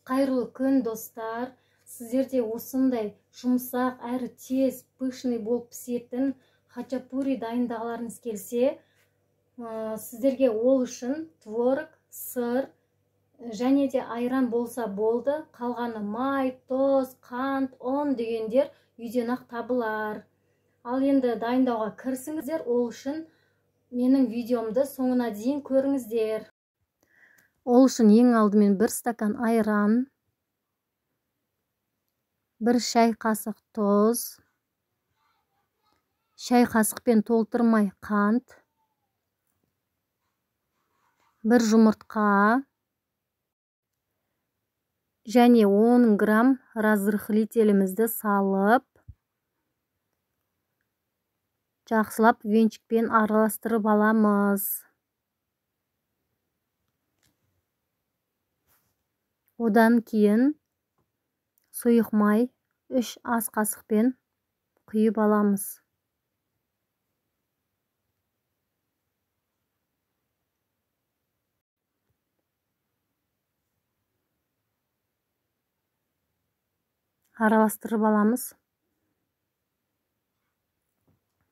Қайырлы күн, достар. Сіздерде осындай жұмсақ әрі тез, пышный болып пісетін хачапури дайындағыларыңыз келсе, сіздерге ол үшін творог, сыр және де айран болса болды. Қалғаны май, тұз, қант, ұн дегендер үйден-ақ табылар. Ал енді дайындауға кірісіңіздер. Ол үшін менің видеомды соңына дейін көріңіздер. Ол үшін ең алдымен 1 стакан айран, 1 шай қасық тұз, шай қасықпен толтырмай қант, 1 жұмыртқа және 10 грамм разрыхлителімізді салып, жақсылап венчикпен араластырып аламыз. Одан кейін сұйық май 3 ас қасықпен құйып аламыз. Араластырып аламыз.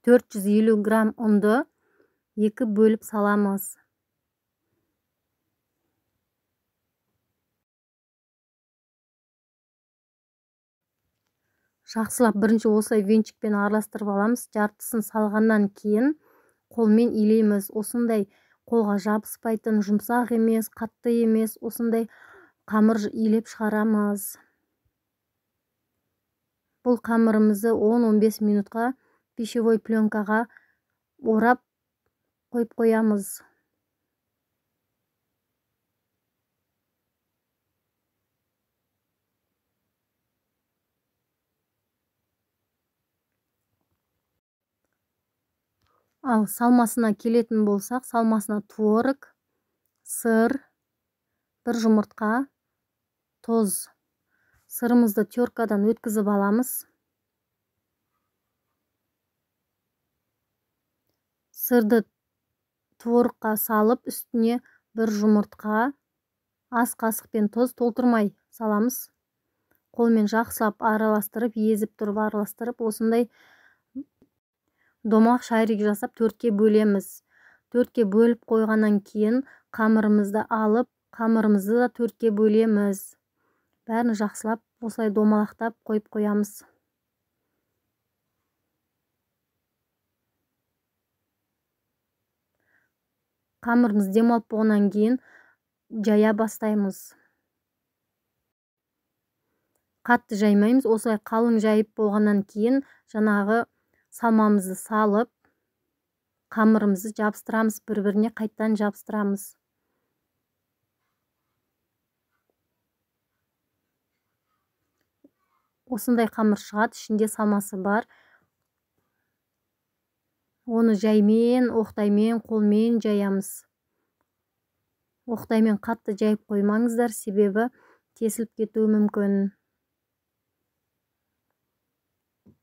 450 грамм ұнды 2 бөліп саламыз. Жақсылап бірінші осылай венчикпен араластырып аламыз. Жартысын салғаннан кейін қолмен илейміз. Осындай қолға жабыспайтын, жұмсақ емес, қатты емес, осындай қамыр илеп шығарамыз. Бұл қамырымызды 10-15 минутқа пищевой пленкаға орап қойып қоямыз. Ал салмасына келетін болсақ, салмасына творог, сыр, 1 жұмыртқа, тұз. Сырымызды теркадан өткізіп аламыз. Сырды творогқа салып, үстіне 1 жұмыртқа, ас қасықпен тұз толтырмай саламыз. Қолмен жақсылап араластырып, езіп тұрып араластырып, осындай домақ шарик жасап 4-ке бөлеміз. 4-ке бөліп қойғаннан кейін қамырымызды алып, қамырымызды да 4-ке бөлеміз. Бәрін жақсылап осылай домалақтап қойып қоямыз. Қамырымыз демалып болғаннан кейін жая бастаймыз. Қатты жаймаймыз. Осылай қалың жайып болғаннан кейін жаңағы салмамызды салып, қамырымызды жабыстырамыз, бір-біріне қайттан жабыстырамыз. Осындай қамыр шығады, ішінде салмасы бар. Оны жаймен, оқтаймен, қолмен жаямыз. Оқтаймен қатты жайып қоймаңыздар, себебі тесіліп кетуі мүмкін.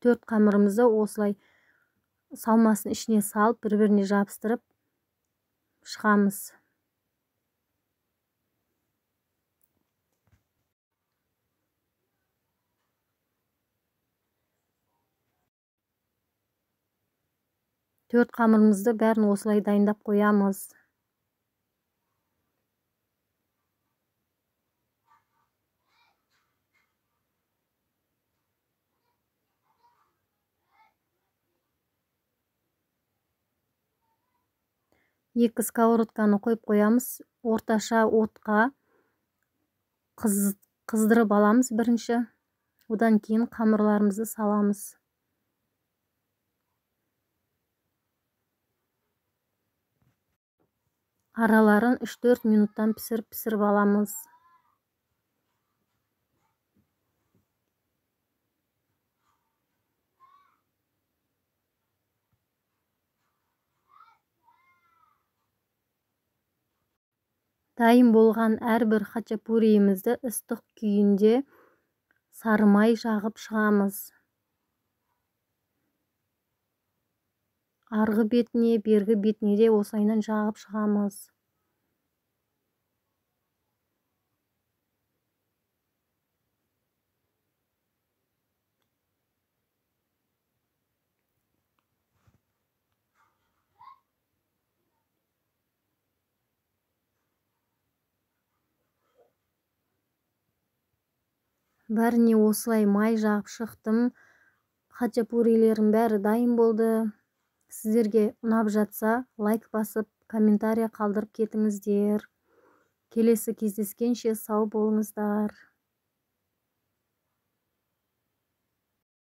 4 қамырымызды осылай салмасын ішіне салып, бір-біріне жабыстырып шығамыз. Төрт қамырымызды бәрін осылай дайындап қоямыз. Екі сковородканы қойып қоямыз. Орташа отқа қыздырып аламыз бірінші. Одан кейін қамырларымызды саламыз. Араларын 3-4 минуттан пісіріп аламыз. Дайын болған әрбір хачапуриімізді ыстық күйінде сары май жағып шығамыз. Арғы бетіне, бергі бетіне де осылайынан жағып шығамыз. бәріне осылай май жағып шықтым. Хачапурилерім бәрі дайын болды. Сіздерге ұнап жатса лайк басып комментарий қалдырып кетіңіздер. Келесі кездескенше сау болыңыздар.